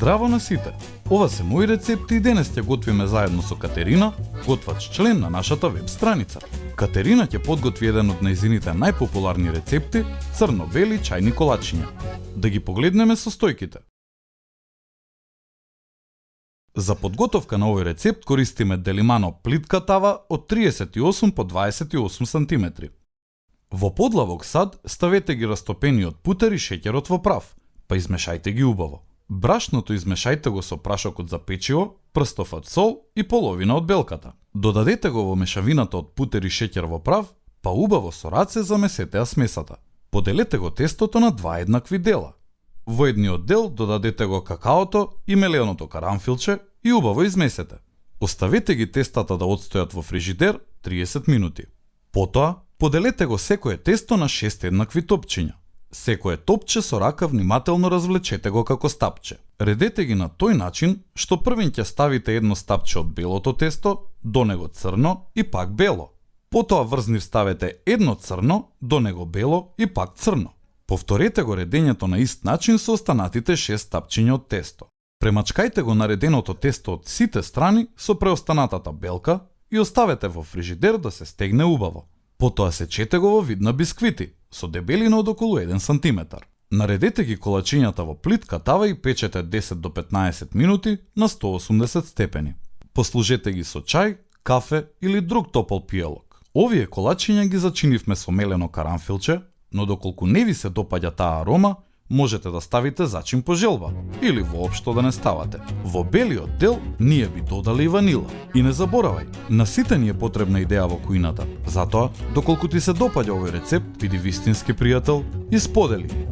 Здраво на сите! Ова се мои рецепти и денес ќе готвиме заедно со Катерина, готвач член на нашата веб страница. Катерина ќе подготви еден од нејзините најпопуларни рецепти – црно-бели чајни колачиња. Да ги погледнеме состојките. За подготовка на овој рецепт користиме делимано плитка тава од 38 по 28 см. Во подлавок сад ставете ги растопениот путер и шеќерот во прав, па измешајте ги убаво. Брашното измешајте го со прашокот за печиво, прстов од сол и половина од белката. Додадете го во мешавината од путер и шеќер во прав, па убаво со раце замесете ја смесата. Поделете го тестото на два еднакви дела. Во едниот дел додадете го какаото и меленото карамфилче и убаво измесете. Оставете ги тестата да отстојат во фрижидер 30 минути. Потоа, поделете го секое тесто на 6 еднакви топчиња. Секое топче со рака внимателно развлечете го како стапче. Редете ги на тој начин што првин ќе ставите едно стапче од белото тесто, до него црно и пак бело. Потоа врз ставете едно црно, до него бело и пак црно. Повторете го редењето на ист начин со останатите 6 стапчиња од тесто. Премачкајте го нареденото тесто од сите страни со преостанатата белка и оставете во фрижидер да се стегне убаво. Потоа сечете го во вид на бисквити, со дебелина од околу 1 см. Наредете ги колачињата во плитка тава и печете 10 до 15 минути на 180 степени. Послужете ги со чај, кафе или друг топол пиелок. Овие колачиња ги зачинивме со мелено карамфилче, но доколку не ви се допаѓа таа арома, можете да ставите зачин по желба или воопшто да не ставате. Во белиот дел ние би додали и ванила. И не заборавај, на сите ни е потребна идеја во кујната. Затоа, доколку ти се допаѓа овој рецепт, биди вистински пријател и сподели.